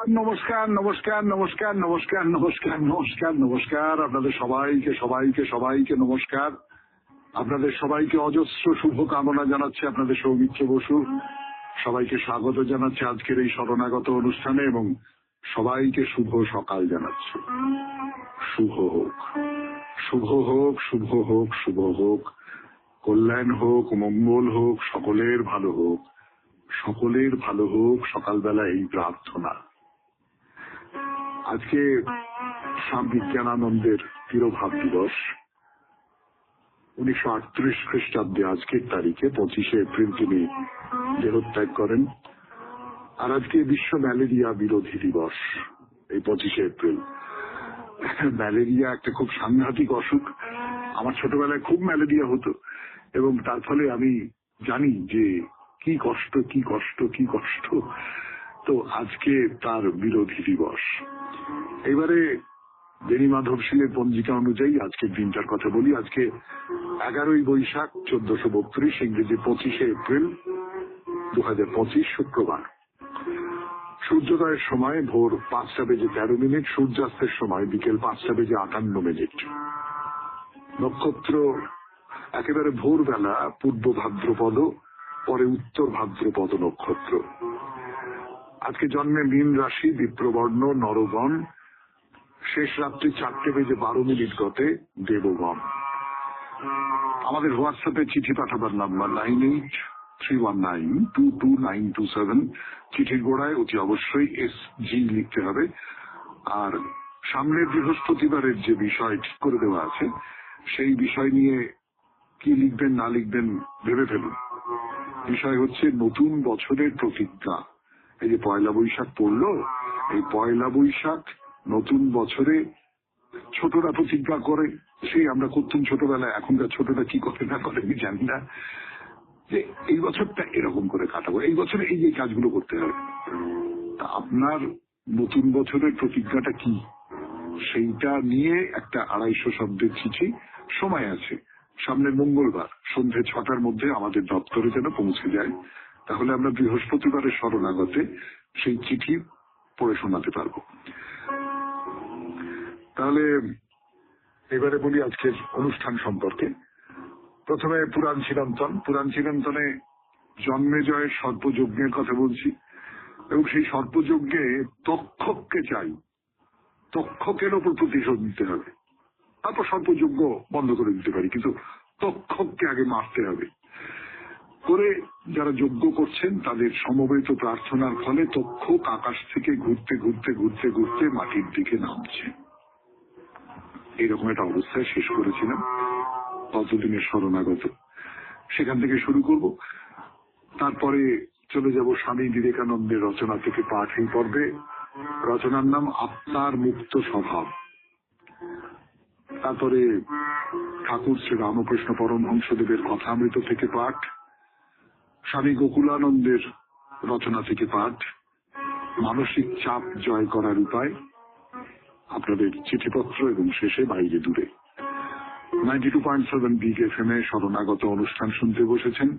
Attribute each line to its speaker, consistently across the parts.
Speaker 1: নমস্কার নমস্কার নমস্কার নমস্কার নমস্কার নমস্কার নমস্কার আপনাদের সবাইকে সবাইকে সবাইকে নমস্কার। আপনাদের সবাইকে অজস্র শুভকামনা জানাচ্ছে আপনাদের সৌমিত্র বসু। সবাইকে স্বাগত জানাচ্ছে আজকের এই শরণাগত অনুষ্ঠানে এবং সবাইকে শুভ সকাল জানাচ্ছে। শুভ হোক, শুভ হোক, শুভ হোক, শুভ হোক, কল্যাণ হোক, মঙ্গল হোক, সকলের ভালো হোক, সকলের ভালো হোক। সকালবেলা এই প্রার্থনা। আজকে স্বামী বিজ্ঞানানন্দের তিরোভাব দিবস। 1938 খ্রিস্টাব্দে আজকের তারিখে 25শে এপ্রিল তিনি দেহত্যাগ করেন। আর আজকে বিশ্ব ম্যালেরিয়া বিরোধী দিবস, এই 25শে এপ্রিল। ম্যালেরিয়া একটা খুব সাংঘাতিক অসুখ। আমার ছোটবেলায় খুব ম্যালেরিয়া হতো এবং তার ফলে আমি জানি যে কি কষ্ট কি কষ্ট কি কষ্ট। তো আজকে তার বিরোধী দিবস। এবারে বেণী মাধব সিংহের পঞ্জিকা অনুযায়ী আজকের দিনটার কথা বলি। আজকে 11ই বৈশাখ 1432, ইংরেজি 25শে এপ্রিল 2025, শুক্রবার। সূর্যোদয়ের সময় ভোর 5:13, সূর্যাস্তের সময় বিকেল 5:58। নক্ষত্র একেবারে ভোরবেলা পূর্ব ভাদ্রপদ, পরে উত্তর ভাদ্রপদ নক্ষত্র। আজকে জন্মে মীন রাশি, বিপ্রবর্ণ, নরগণ। শেষ রাত্রি 4:12 গতে দেবগণ। আমাদের হোয়াটসঅ্যাপে চিঠি পাঠাবার নাম্বার 9831922927। চিঠির গোড়ায় অতি অবশ্যই SG লিখতে হবে। আর সামনের বৃহস্পতিবারের যে বিষয় ঠিক করে দেওয়া আছে সেই বিষয় নিয়ে কি লিখবেন না লিখবেন ভেবে ফেলুন। বিষয় হচ্ছে নতুন বছরের প্রতিজ্ঞা। এই যে পয়লা বৈশাখ পড়লো, এই পয়লা বৈশাখ নতুন বছরে ছোটরা প্রতিজ্ঞা করে, সেই আমরা করতাম ছোটবেলায়। এখনকার ছোটরা কি করে না করে আমি জানি না, যে এই বছরটা এরকম করে কাটাবো, এই বছরে এই যে কাজগুলো করতে হবে। তা আপনার নতুন বছরের প্রতিজ্ঞাটা কি, সেইটা নিয়ে একটা 250 শব্দের চিঠি, সময় আছে, সামনের মঙ্গলবার সন্ধ্যে 6টার মধ্যে আমাদের দপ্তরে যেন পৌঁছে যায়। তাহলে আমরা বৃহস্পতিবারের শরণাগতে সেই চিঠি পড়ে শোনাতে পারবো। তাহলে এবারে বলি আজকের অনুষ্ঠান সম্পর্কে। প্রথমে পুরাণ চিরন্তন। পুরাণ চিরন্তনে জন্মেজয়ের সর্পযজ্ঞের কথা বলছি এবং সেই সর্পযজ্ঞে তক্ষককে চাই। তক্ষকের ওপর প্রতিশোধ নিতে হবে, তারপর সর্পযজ্ঞ বন্ধ করে দিতে পারি, কিন্তু তক্ষককে আগে মারতে হবে। করে যারা যজ্ঞ করছেন তাদের সমবেত প্রার্থনার ফলে তক্ষক আকাশ থেকে ঘুরতে ঘুরতে ঘুরতে ঘুরতে মাটির দিকে নামছে। এইরকম একটা অবস্থায় শেষ করেছিলাম ততদিনের শরণাগত। সেখান থেকে শুরু করব। তারপরে চলে যাব স্বামী বিবেকানন্দের রচনা থেকে পাঠ। এই পর্বে রচনার নাম আত্মার মুক্ত স্বভাব। তারপরে ঠাকুর শ্রী রামকৃষ্ণ পরমহংসদেবের কথামৃত থেকে পাঠ, স্বামী গোকুলানন্দের রচনা থেকে পাঠ, মানসিক চাপ জয় করার উপায়, আপনাদের চিঠিপত্র এবং শেষে বাইরে দূরে। 92.7 বিগ FM এ শরণাগত অনুষ্ঠান শুনতে বসেছেন।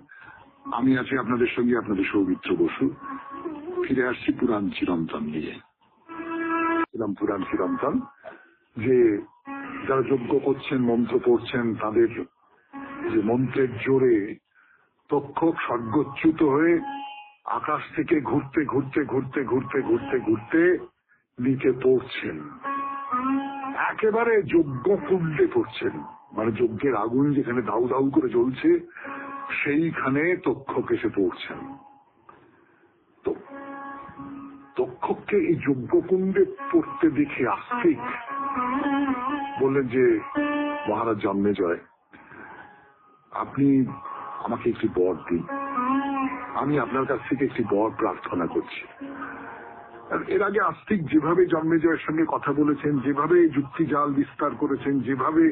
Speaker 1: আমি আছি আপনাদের সঙ্গে, আপনাদের সৌমিত্র বসু। ফিরে আসছি পুরাণ চিরন্তন নিয়ে। পুরাণ চিরন্তন যে যারা যজ্ঞ করছেন, মন্ত্র পড়ছেন, তাদের যে মন্ত্রের জোরে তক্ষক স্বর্গচ্যুত হয়ে আকাশ থেকে ঘুরতে ঘুরতে ঘুরতে ঘুরতে ঘুরতে ঘুরতে নিচে পড়ছেন, একেবারে যজ্ঞ কুণ্ডে পড়ছেন। মানে যজ্ঞের আগুন যেখানে দাউ দাউ করে জ্বলছে সেইখানে তক্ষক এসে পড়ছেন। তো তক্ষককে এই যজ্ঞকুণ্ডে পড়তে দেখে আস্তিক বললেন যে মহারাজ জন্মেজয়, আপনি আমাকে একটি বর দিন, আমি আপনার কাছ থেকে একটি বর প্রার্থনা করছি। এর আগে আস্তিক যেভাবে জন্মেজয়ের সঙ্গে কথা বলেছেন, যেভাবে যুক্তি জাল বিস্তার করেছেন, যেভাবে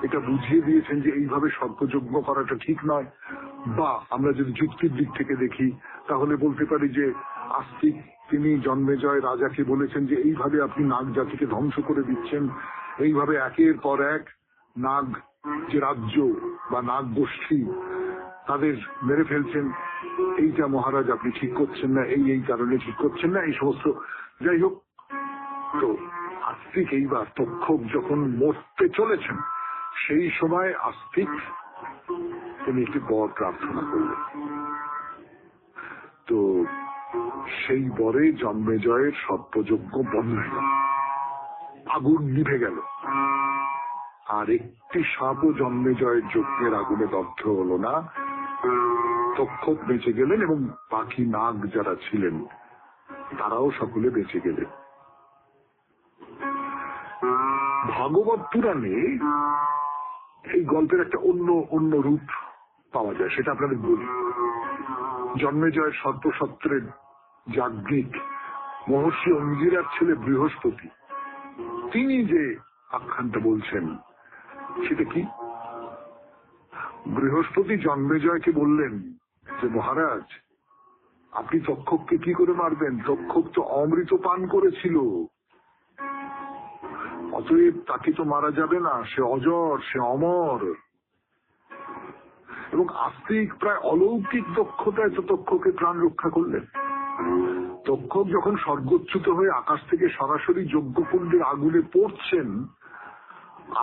Speaker 1: এটা বুঝিয়ে দিয়েছেন যে এইভাবে সর্পযজ্ঞ করাটা ঠিক নয়, বা আমরা যদি যুক্তির দিক থেকে দেখি তাহলে বলতে পারি যে আস্তিক তিনি জন্মেজয় রাজাকে বলেছেন যে এইভাবে আপনি নাগ জাতিকে ধ্বংস করে দিচ্ছেন, এইভাবে একের পর এক নাগ যে রাজ্য বা নাগ গোষ্ঠী তাদের মেরে ফেলছেন, এইটা মহারাজ আপনি ঠিক করছেন না, এই কারণে ঠিক করছেন না, এই সমস্ত। যাই হোক, তো আস্তিক এইবার তক্ষক যখন মরতে চলেছেন সেই সময় আস্তিক তিনি একটি বর প্রার্থনা করলেন। তো সেই বরে জন্মেজয়ের সর্পযজ্ঞ বন্ধ হয়ে গেল, আগুন নিভে গেল, আর একটি সাপও জন্মেজয়ের যজ্ঞের আগুনে দগ্ধ হলো না। তক্ষক বেঁচে গেলেন এবং বাকি নাগ যারা ছিলেন তারাও সকলে বেঁচে গেলেন। ভাগবত পুরাণে এই গল্পের একটা অন্য রূপ পাওয়া যায়, সেটা আপনাদের বলি। জন্মেজয় সর্পসত্রের যাজ্ঞিক মহর্ষি অঙ্গিরার ছেলে বৃহস্পতি, তিনি যে আখ্যানটা বলছেন সেটা কি? বৃহস্পতি জন্মেজয়কে বললেন যে মহারাজ, আপনি তক্ষককে কি করে মারবেন? তক্ষক তো অমৃত পান করেছিল, অতএব তাকে তো মারা যাবে না, সে অজর, সে অমর। এবং আস্তিক প্রায় অলৌকিক দক্ষতায় তো তক্ষকে প্রাণ রক্ষা করলেন। তক্ষক যখন স্বর্গচ্যুত হয়ে আকাশ থেকে সরাসরি যজ্ঞকুণ্ডের আগুনে পড়ছেন,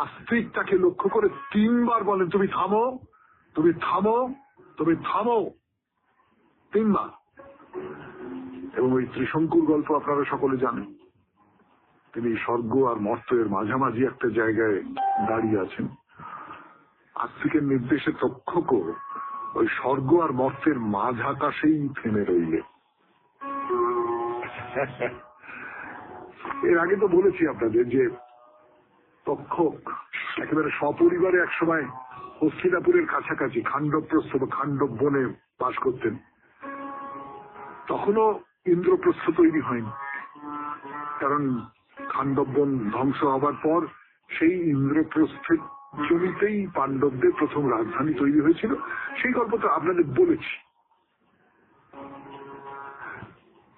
Speaker 1: আস্তিক তাকে লক্ষ্য করে 3 বার বলেন, তুমি থামো, তুমি থামো, তুমি থামো, 3 বার। এবং ওই ত্রিশঙ্কুর গল্প আপনারা সকলে জানেন। তিনি স্বর্গ আর মর্তের মাঝামাঝি একটা জায়গায় দাঁড়িয়ে আছেন। আস্তিকের নির্দেশে তক্ষকও ওই স্বর্গ আর মর্তের মাঝ আকাশেই থেমে রইলে। এর আগে তো বলেছি আপনাদের যে তক্ষক একেবারে সপরিবারে একসময় হস্তিনাপুরের কাছাকাছি খাণ্ডবপ্রস্থ বা খাণ্ডব বনে বাস করতেন। তখনও ইন্দ্রপ্রস্থ তৈরি হয়নি, কারণ খাণ্ডব বন ধ্বংস হবার পর সেই ইন্দ্রপ্রস্থের জমিতেই পাণ্ডবদের প্রথম রাজধানী তৈরি হয়েছিল। সেই গল্প তো আপনাদের বলেছি।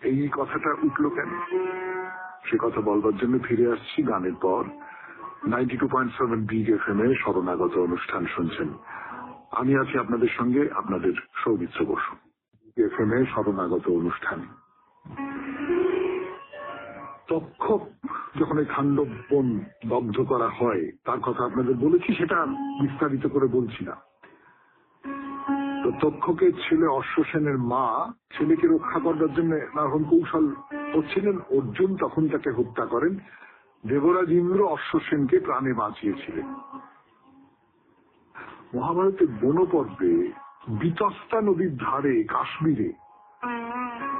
Speaker 1: এই কথাটা উঠলো কেন, সে কথা বলবার জন্য ফিরে আসছি গানের পর। 92.7 বিগ FM এ শরণাগত অনুষ্ঠান শুনছেন। আমি আছি আপনাদের সঙ্গে, আপনাদের সৌমিত্র বসু। FM এ শরণাগত অনুষ্ঠান। তক্ষক যখন এই খাণ্ডব বন দগ্ধ করা হয় তার কথা আপনাদের বলেছি, সেটা বিস্তারিত করে বলছি না। তো তক্ষকের ছেলে অশ্বসেনের মা ছেলেকে রক্ষা করার জন্য নানারকম কৌশল করছিলেন। অর্জুন তখন তাকে হত্যা করেন। দেবরাজ ইন্দ্র অশ্বসেনকে প্রাণে বাঁচিয়েছিলেন। মহাভারতের বনপর্বে বিতস্তা নদীর ধারে কাশ্মীরে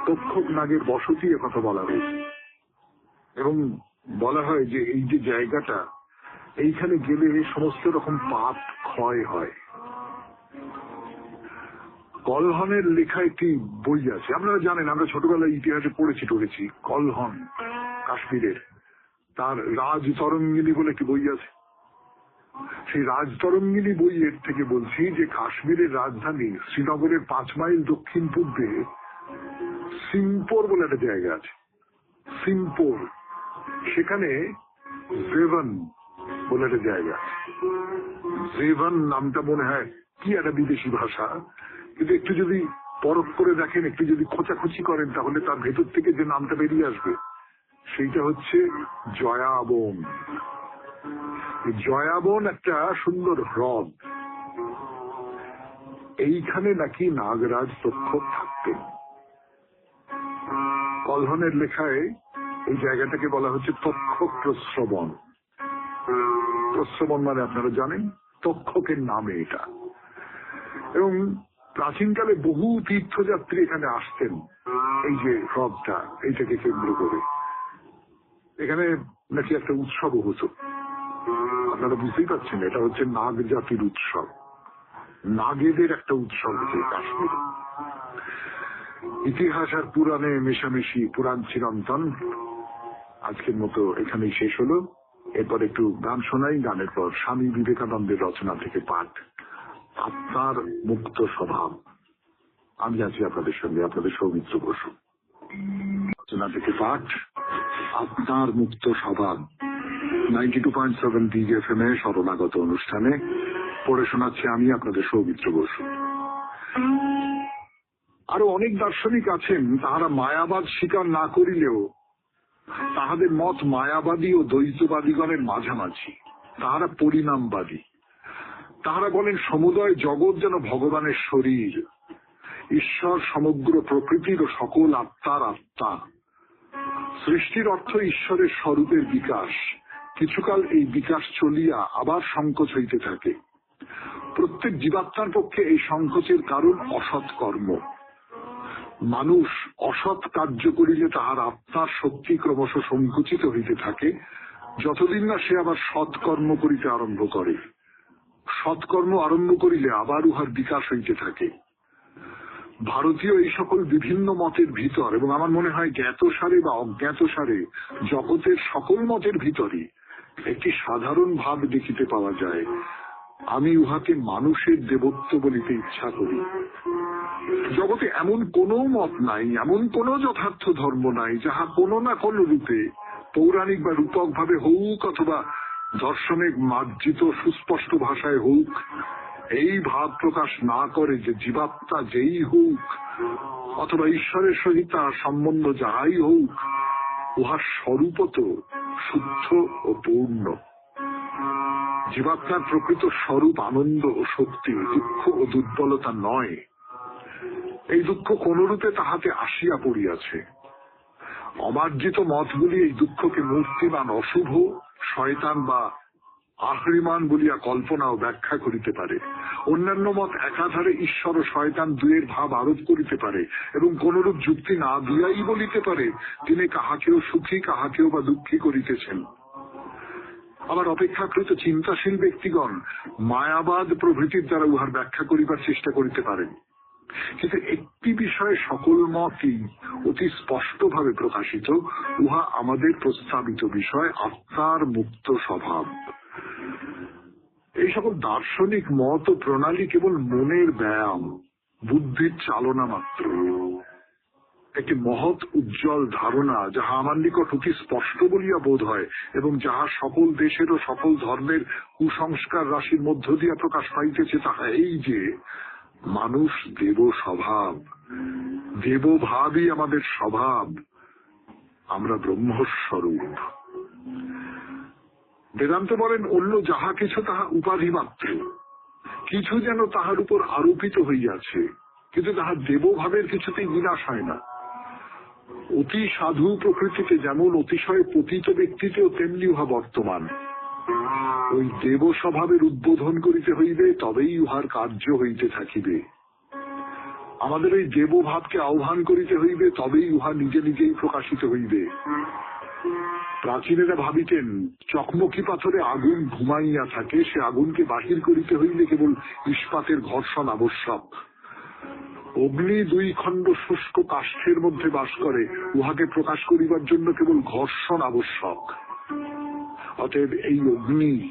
Speaker 1: তক্ষক নাগের বসতি কথা বলা হয়েছে এবং বলা হয় যে এই যে জায়গাটা, এইখানে গেলে সমস্ত রকম পাপ ক্ষয় হয়। কলহনের লেখা একটি বই আছে, আপনারা জানেন, আমরা ছোটবেলায় ইতিহাসে পড়েছি। কলহন কাশ্মীরের, তার রাজ তরঙ্গিনী বলে একটি বই আছে। সেই রাজ তরঙ্গিনী বইয়ের থেকে বলছি যে কাশ্মীরের রাজধানী শ্রীনগরের 5 মাইল দক্ষিণ পূর্বে সিমপোর বলে একটা জায়গা আছে। সিমপোর, সেখানে জেভন বলে একটা জায়গা আছে। জেভন নামটা মনে হয় কি একটা বিদেশি ভাষা, কিন্তু একটু যদি পরখ করে দেখেন, একটু যদি খোঁচাখুচি করেন, তাহলে তার ভেতর থেকে যে নামটা বেরিয়ে আসবে সেইটা হচ্ছে জয়াবন। জয়াবন একটা সুন্দর হ্রদ, এইখানে নাকি নাগরাজ তক্ষক থাকতেন। কলহনের লেখায় এই জায়গাটাকে বলা হচ্ছে তক্ষক প্রস্রবণ। প্রস্রবণ মানে আপনারা জানেন তক্ষকের নামে এটা। এবং প্রাচীনকালে বহু তীর্থযাত্রী এখানে আসতেন এই যে হ্রদটা, এইটাকে কেন্দ্র করে। এখানে নাকি একটা উৎসব হতো। আপনারা বুঝতেই পারছেন, এটা হচ্ছে নাগ জাতির উৎসব, নাগেদের একটা উৎসব হচ্ছে কাশ্মীরে। ইতিহাস আর পুরাণে মেশামেশি, পুরাণ চিরন্তন। আজকের মতো এখানেই শেষ হলো। এরপর একটু গান শোনাই, গানের পর স্বামী বিবেকানন্দের রচনা থেকে পাঠ, আত্মার মুক্ত স্বভাব। আমি আছি আপনাদের সঙ্গে, আপনাদের সৌমিত্র বসু। রচনা থেকে পাঠ, আত্মার মুক্ত স্বভাব। 92.7 বিগ FM এ শরণাগত অনুষ্ঠানে পড়ে শোনাচ্ছি আমি, আপনাদের সৌমিত্র বসু। আরো অনেক দার্শনিক আছেন, তাহারা মায়াবাদ স্বীকার না করিলেও তাহাদের মত মায়াবাদী ও দ্বৈতবাদীগণের মাঝামাঝি। তাহারা পরিণামবাদী। তাহারা বলেন সমুদয় জগৎ যেন ভগবানের শরীর, ঈশ্বর সমগ্র প্রকৃতির ও সকল আত্মার আত্মা। সৃষ্টির অর্থ ঈশ্বরের স্বরূপের বিকাশ। কিছুকাল এই বিকাশ চলিয়া আবার সংকোচ হইতে থাকে। প্রত্যেক জীবাত্মার পক্ষে এই সংকোচের কারণ অসৎ কর্ম। মানুষ অসৎ কার্য করিলে তাহার আত্মার শক্তি ক্রমশ সংকুচিত হইতে থাকে, যতদিন না সে আবার সৎকর্ম করিতে আরম্ভ করে। সৎকর্ম আরম্ভ করিলে আবার উহার বিকাশ হইতে থাকে। ভারতীয় এই সকল বিভিন্ন মতের ভিতর, এবং আমার মনে হয় জ্ঞাতসারে বা অজ্ঞাতসারে জগতের সকল মতের ভিতরই একটি সাধারণ ভাব দেখিতে পাওয়া যায়। আমি উহাকে মানুষের দেবত্ব বলিতে ইচ্ছা করি। জগতে এমন কোন মত নাই, এমন কোন যথার্থ ধর্ম নাই, যাহা কোনো না কোনো রূপে পৌরাণিক বা রূপক ভাবে হোক অথবা দর্শনে মার্জিত সুস্পষ্ট ভাষায় হোক এই ভাব প্রকাশ না করে যে জীবাত্মা যেই হোক অথবা ঈশ্বরের সহিত তার সম্বন্ধ যাহাই হোক, উহার স্বরূপত শুদ্ধ ও পূর্ণ। জীবাত্মার প্রকৃত স্বরূপ আনন্দ ও শক্তি, দুঃখ ও দুর্বলতা নয়। এই দুঃখ কোনরূপে তাহাতে আসিয়া পড়িয়াছে। অমার্জিত মতগুলি এই দুঃখকে মূর্তিমান, অশুভ, শয়তান বা আহরিমান বলিয়া কল্পনা ও ব্যাখ্যা করিতে পারে। অন্যান্য মত একাধারে ঈশ্বর ও শয়তান দুয়ের ভাব আরোপ করিতে পারে এবং কোনরূপ যুক্তি না দিয়াই বলিতে পারে তিনি কাহাকেও সুখী কাহাকেও বা দুঃখী করিতেছেন। আবার অপেক্ষাকৃত চিন্তাশীল ব্যক্তিগণ মায়াবাদ প্রভৃতির দ্বারা উহার ব্যাখ্যা করিবার চেষ্টা করিতে পারেন। কিন্তু একটি বিষয়ে সকল মতই অতি স্পষ্টভাবে প্রকাশিত, উহা আমাদের প্রস্তাবিত বিষয়, আত্মার মুক্ত স্বভাব। এই সকল দার্শনিক মত ও প্রণালী কেবল মনের ব্যায়াম, বুদ্ধির চালনা মাত্র। একটি মহৎ উজ্জ্বল ধারণা যাহা আমার নিকট অতি স্পষ্ট বলিয়া বোধ হয় এবং যাহা সকল দেশের ও সকল ধর্মের কুসংস্কার রাশির মধ্য দিয়া প্রকাশ পাইতেছে, তাহা এই যে মানুষ দেব স্বভাব, দেবভাবই আমাদের স্বভাব, আমরা ব্রহ্মস্বরূপ। বেদান্ত বলেন অন্য যাহা কিছু তাহা উপাধি মাত্র, কিছু যেন তাহার উপর আরোপিত হইয়াছে, কিন্তু তাহা দেবভাবের কিছুতেই বিনাশ হয় না। অতি সাধু প্রকৃতিতে যেমন অতিশয় পতিত ব্যক্তিতেও তেমনি উহা বর্তমান। ওই দেব স্বভাবের উদ্বোধন করিতে হইবে, তবেই উহার কার্য হইতে থাকিবে। আমাদের এই দেবভাবকে আহ্বান করিতে হইবে, তবেই উহা নিজে নিজেই প্রকাশিত হইবে। প্রাচীনেরা ভাবিতেন চকমকি পাথরে আগুন ঘুমাইয়া থাকে, সে আগুনকে বাহির করিতে হইলে কেবল ইস্পাতের ঘর্ষণ আবশ্যক। অগ্নি দুই খণ্ড শুষ্ক কাষ্ঠের মধ্যে বাস করে, উহাকে প্রকাশ করিবার জন্য কেবল ঘর্ষণ আবশ্যক। অতএব এই অগ্নি,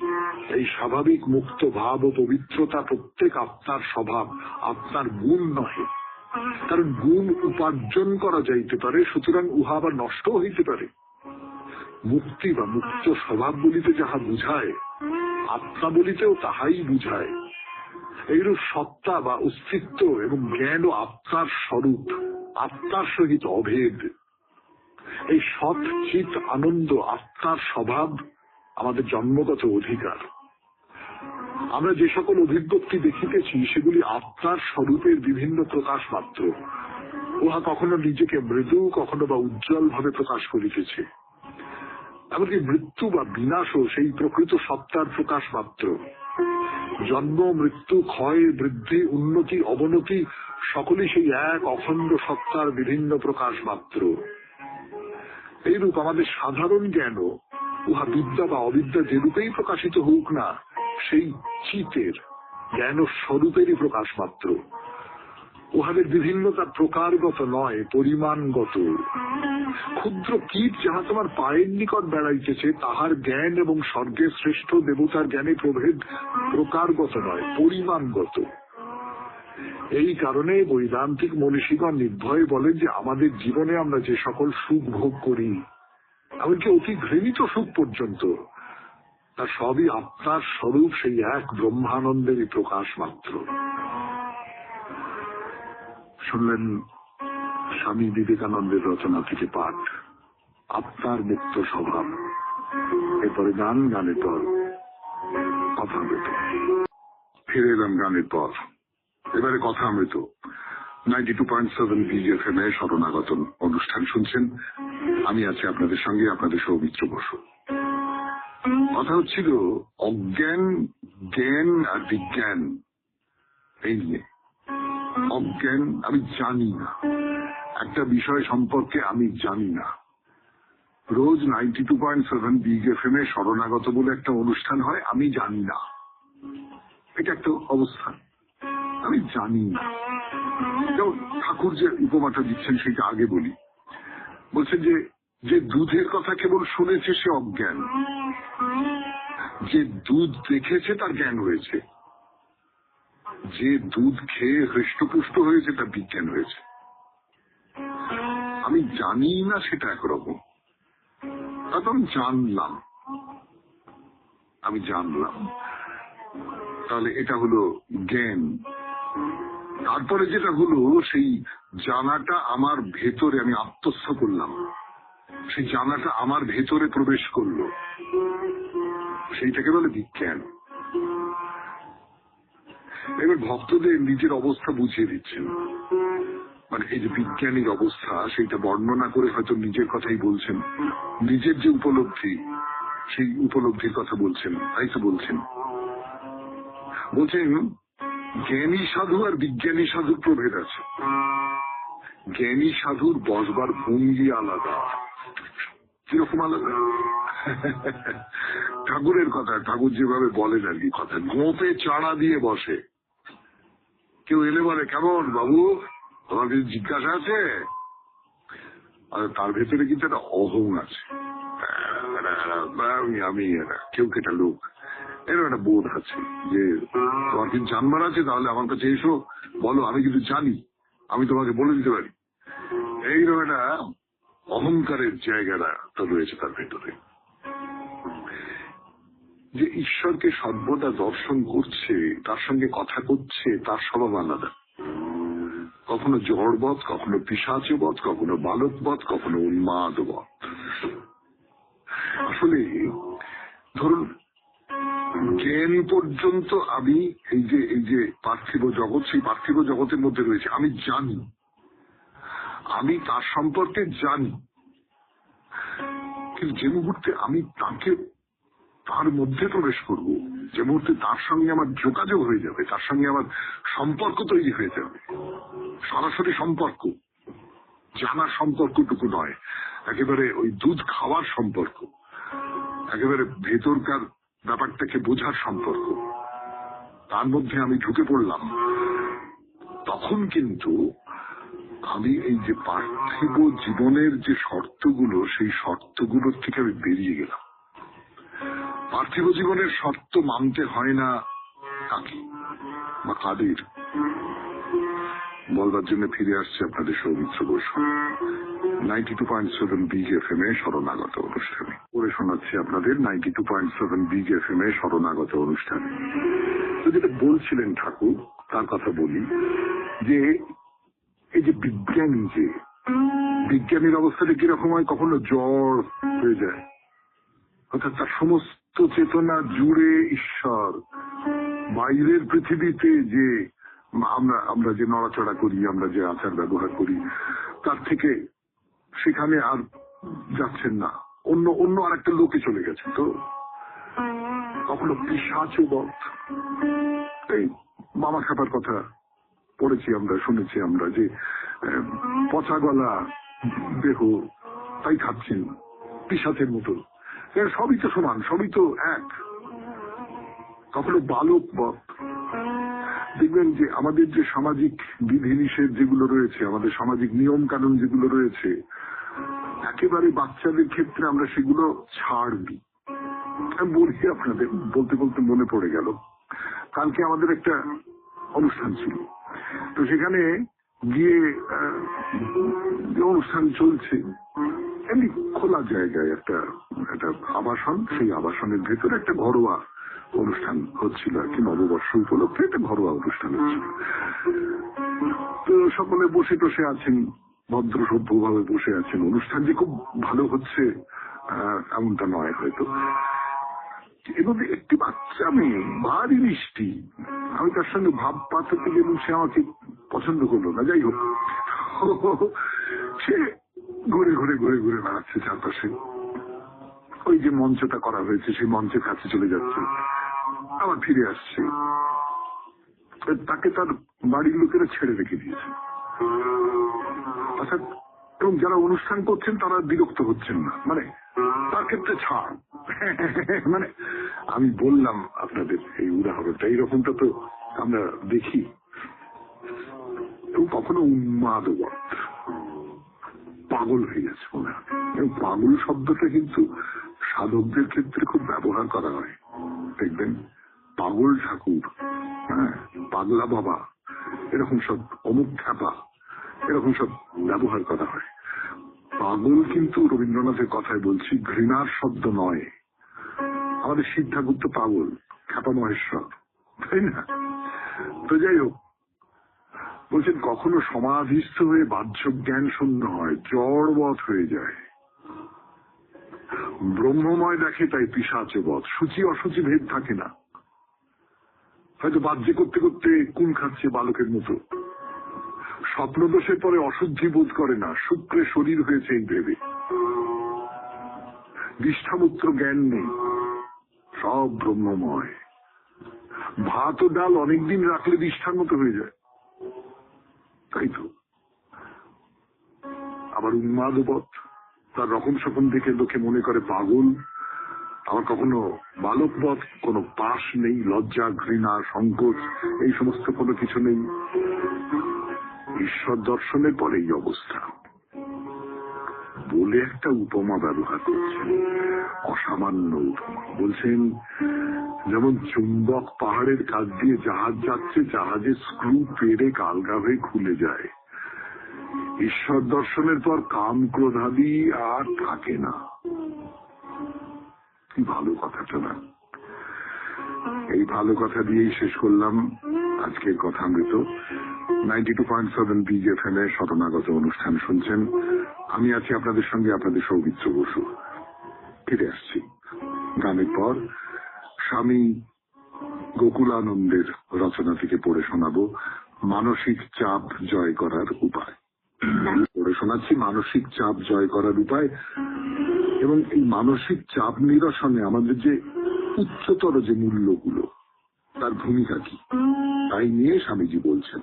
Speaker 1: এই স্বাভাবিক মুক্ত ভাব ও পবিত্রতা প্রত্যেক আত্মার স্বভাব, আত্মার গুণ নহে। কারণ গুণ উপার্জন করা যাইতে পারে, সুতরাং উহা আবার নষ্ট হইতে পারে। মুক্তি বা মুক্ত স্বভাব বলিতে যাহা বুঝায়, আত্মা বলিতেও তাহাই বুঝায়। এইরূপ সত্তা বা অস্তিত্ব এবং জ্ঞান ও আত্মার স্বরূপ, আত্মার সহিত অভেদ। এই সৎ চিত আনন্দ আত্মার স্বভাব আমাদের জন্মগত অধিকার। আমরা যে সকল অভিব্যক্তি দেখিতেছি সেগুলি আত্মার স্বরূপের বিভিন্ন প্রকাশ মাত্র। উহা কখনো নিজেকে মৃদু, কখনো বা উজ্জ্বল ভাবে প্রকাশ করিতেছে। এমনকি মৃত্যু বা বিনাশও সেই প্রকৃত সত্তার প্রকাশ মাত্র। জন্ম, মৃত্যু, ক্ষয়, বৃদ্ধি, উন্নতি, অবনতি সকলেই সেই এক অখণ্ড সত্তার বিভিন্ন প্রকাশ মাত্র। এইরূপ আমাদের সাধারণ জ্ঞানও, উহা বিদ্যা বা অবিদ্যা যেরূপেই প্রকাশিত হোক না, সেই চিতের জ্ঞান স্বরূপেরই প্রকাশ মাত্র। উহাদের বিভিন্নতা প্রকারগত নয়, পরিমাণগত। ক্ষুদ্র কীট যাহা তোমার পায়ের নিকট বেড়াইতেছে, তাহার জ্ঞান এবং স্বর্গের শ্রেষ্ঠ দেবতার জ্ঞানে প্রভেদ প্রকারগত নয়, পরিমাণগত। এই কারণে বৈদান্তিক মনীষীগণ নির্ভয়ে বলেন যে আমাদের জীবনে আমরা যে সকল সুখ ভোগ করি, এমনকি অতি ঘৃণিত সুখ পর্যন্ত, তা সবই আত্মার স্বরূপ, সেই এক ব্রহ্মানন্দেরই প্রকাশ মাত্র। শুনলেন স্বামী বিবেকানন্দের রচনা থেকে পাঠ। আপনার মুক্ত স্বভাব। এরপরে গান, গানের পর কথা মৃত। ফিরে এলাম গানের পর। এবারে কথা মৃত 92.7 BFM এ শরণাগত অনুষ্ঠান শুনছেন। আমি আছি আপনাদের সঙ্গে, আপনাদের সৌমিত্র বসু। কথা হচ্ছিল অজ্ঞান, জ্ঞান আর বিজ্ঞান এই নিয়ে। অজ্ঞান, আমি জানি না, একটা বিষয় সম্পর্কে আমি জানি না। রোজ 92.7 BFM এ শরণাগত বলে একটা অনুষ্ঠান হয়, আমি জানি না। এটা একটা অবস্থা, আমি জানি না। যেমন ঠাকুর যে উপমাটা দিচ্ছেন সেটা আগে বলি। বলছেন যে দুধের কথা কেবল শুনেছে সে অজ্ঞান, যে দুধ দেখেছে তার জ্ঞান হয়েছে, যে দুধ খেয়ে হৃষ্টপুষ্ট হয়েছে তার বিজ্ঞান হয়েছে। আমি জানি না সেটা একরকম, তারপর আমি জানলাম, তাহলে এটা হলো জ্ঞান। তারপরে যেটা হলো, সেই জানাটা আমার ভেতরে, আমি আত্মস্থ করলাম, সেই জানাটা আমার ভেতরে প্রবেশ করলো, সেইটাকে বলে বিজ্ঞান। এবার ভক্তদের নিজের অবস্থা বুঝিয়ে দিচ্ছেন, মানে এই যে বিজ্ঞানীর অবস্থা সেইটা বর্ণনা করে হয়তো নিজের কথাই বলছেন, নিজের যে উপলব্ধি সেই উপলব্ধির কথা বলছেন। তাই তো বলছেন জ্ঞানী সাধু আর বিজ্ঞানী সাধুর প্রভেদ আছে। জ্ঞানী সাধুর বসবার ভঙ্গি আলাদা। কিরকম আলাদা? ঠাকুরের কথা, ঠাকুর যেভাবে বলেন আর কি, কথা গোপে চাড়া দিয়ে বসে। কেউ এলে বলে, কেমন বাবু, তোমার কিছু জিজ্ঞাসা আছে? আর তার ভেতরে কিন্তু একটা অহং আছে, আমি কেউ কেটা লোক, এরকম একটা বোধ আছে যে তোমার কিছু জানবার আছে, তাহলে আমার কাছে এসো, বলো, আমি কিন্তু জানি, আমি তোমাকে বলে দিতে পারি। এইরকম একটা অহংকারের জায়গাটা তো রয়েছে তার ভেতরে। যে ঈশ্বরকে সর্বদা দর্শন করছে, তার সঙ্গে কথা করছে, তার স্বভাব আলাদা। কখনো জড়বৎ, কখনো পিশাচবৎ, কখনো বালকবৎ, কখনো উন্মাদবৎ। আসলে ধরুন জ্ঞান পর্যন্ত আমি এই যে পার্থিব জগৎ, সেই পার্থিব জগতের মধ্যে রয়েছে, আমি জানি, আমি তার সম্পর্কে জানি। কিন্তু যে মুহূর্তে আমি তার মধ্যে প্রবেশ করব, যে মুহূর্তে তার সঙ্গে আমার যোগাযোগ হয়ে যাবে, তার সঙ্গে আমার সম্পর্ক তৈরি হয়ে যাবে, সরাসরি সম্পর্ক, জানার সম্পর্কটুকু নয়, একেবারে ওই দুধ খাওয়ার সম্পর্ক, একেবারে ভেতরকার ব্যাপারটাকে বোঝার সম্পর্ক, তার মধ্যে আমি ঢুকে পড়লাম, তখন কিন্তু আমি এই যে পার্থিব জীবনের যে শর্তগুলো, সেই শর্তগুলোর থেকে আমি বেরিয়ে গেলাম। পার্থিব জীবনের শর্ত মানতে হয় না কাকে বা কাদের, বলবার জন্য ফিরে আসছে আপনাদের সৌমিত্র বসু 92.7 BFM এ শরণাগত অনুষ্ঠানে। পড়ে শোনাচ্ছি আপনাদের 92.7 BFM এ শরণাগত অনুষ্ঠানে। তো যেটা বলছিলেন ঠাকুর, তার কথা বলি, যে এই যে বিজ্ঞানী, যে বিজ্ঞানীর অবস্থাটা কিরকম হয়, কখনো জ্বর হয়ে যায়, অর্থাৎ তার সমস্ত চেতনা জুড়ে ঈশ্বর। বাইরের পৃথিবীতে যে আমরা যে নড়াচড়া করি, আমরা যে আচার ব্যবহার করি, তার থেকে সেখানে আর যাচ্ছেন না, অন্য আর একটা লোকে চলে গেছে। তো কখনো পিশাচবৎ, এই মামা খাবার কথা পড়েছি আমরা, শুনেছি আমরা, যে পচা গলা দেহ তাই খাচ্ছেন পিশাচের মতো। সবই তো সমান, সবই তো এক। কখনো বালকবৎ, দেখবেন যে আমাদের যে সামাজিক বিধিনিষেধ যেগুলো রয়েছে, আমাদের সামাজিক নিয়ম কানুন যেগুলো রয়েছে, একেবারে বাচ্চাদের ক্ষেত্রে আমরা সেগুলো ছাড় দিই। আমি বলি আপনাদের, বলতে বলতে মনে পড়ে গেল, কালকে আমাদের একটা অনুষ্ঠান ছিল, তো সেখানে গিয়ে অনুষ্ঠান চলছে, এমনি খোলা জায়গায় একটা আবাসন, সেই আবাসনের ভেতরে একটা ঘরোয়া অনুষ্ঠান হচ্ছিল আর কি, নববর্ষ উপলক্ষে একটা ঘরোয়া অনুষ্ঠান হচ্ছিল। তো সকলে বসে টসে আছেন, ভদ্র সভ্যভাবে বসে আছেন। অনুষ্ঠান যে খুব ভালো হচ্ছে এমনটা নয় হয়তো। এবং একটি বাচ্চা মেয়ে ভারী মিষ্টি, আমি তার সঙ্গে ভাব পাঠাতে গেলাম, সে আমাকে পছন্দ করলো না। যাই হোক, সে ঘুরে ঘুরে ঘুরে ঘুরে বেড়াচ্ছে চারপাশে। ওই যে মঞ্চটা করা হয়েছে সেই মঞ্চের কাছে চলে যাচ্ছে, আবার ফিরে আসছে। তাকে তার বাড়ির লোকেরা ছেড়ে রেখে দিয়েছে। অর্থাৎ এবং যারা অনুষ্ঠান করছেন তারা বিরক্ত হচ্ছেন না, মানে তার ক্ষেত্রে ছাড়। মানে আমি বললাম আপনাদের এই উদাহরণটা, এইরকমটা তো আমরা দেখি। এবং কখনো উন্মাদবৎ, পাগল হয়ে গেছে মনে হয়। এবং পাগল শব্দটা কিন্তু সাধকদের ক্ষেত্রে খুব ব্যবহার করা হয়। দেখবেন পাগল ঠাকুর, হ্যাঁ, পাগলা বাবা, এরকম সব অমুক খ্যাপা, এরকম সব ব্যবহার করা হয়। পাগল কিন্তু রবীন্দ্রনাথের কথায় বলছি ঘৃণার শব্দ নয়। আমাদের শিব ঠাকুর তো পাগল, খ্যাপা মহেশ্বর, তাই না? তো যাই হোক, বলছেন কখনো সমাধিস্থ হয়ে বাহ্য জ্ঞান শূন্য হয়, জড়বৎ হয়ে যায়। ব্রহ্মময় দেখে তাই পিশাচে বধ, সূচি অসুচি ভেদ থাকে না। হয়তো বাহ্যে করতে করতে কুল খাচ্ছে বালকের মতো। স্বপ্নদোষের পরে অশুদ্ধি বোধ করে না, শুক্রে শরীর হয়েছে এই ভেবে। নিষ্ঠামূত্র জ্ঞান নেই, সব ব্রহ্মময়। ভাত ও ডাল অনেকদিন রাখলে নিষ্ঠার মতো হয়ে যায়, তাই তো। আবার উন্মাদবৎ, তার রকম স্বপন দেখে লোকে মনে করে পাগল। আবার কখনো বালকবৎ, কোনো পাশ নেই, লজ্জা ঘৃণা সংকোচ এই সমস্ত কোনো কিছু নেই। ঈশ্বর দর্শনের পরে এই অবস্থা বলে একটা উপমা ব্যবহার করছেন, অসামান্য উপমা। বলছেন যেমন চুম্বক পাহাড়ের কাছ দিয়ে জাহাজ যাচ্ছে, জাহাজের স্ক্রু পেরে আলগা হয়ে খুলে যায়। ঈশ্বর দর্শনের পর কাম ক্রোধাদি আর থাকে না। কি ভালো কথাটা না? এই ভালো কথা দিয়েই শেষ করলাম আজকের কথামৃত। 92.7 BGFM এ শতনাগত অনুষ্ঠান শুনছেন। আমি আছি আপনাদের সঙ্গে, আপনাদের সৌমিত্র বসু। ফিরে আসছি গানের পর। স্বামী গোকুলানন্দের রচনা থেকে পড়ে শোনাবো মানসিক চাপ জয় করার উপায়। পড়ে শোনাচ্ছি মানসিক চাপ জয় করার উপায়। এবং এই মানসিক চাপ নিরসনে আমাদের যে উচ্চতর যে মূল্যগুলো, তার ভূমিকা কি, তাই নিয়ে স্বামীজি বলছেন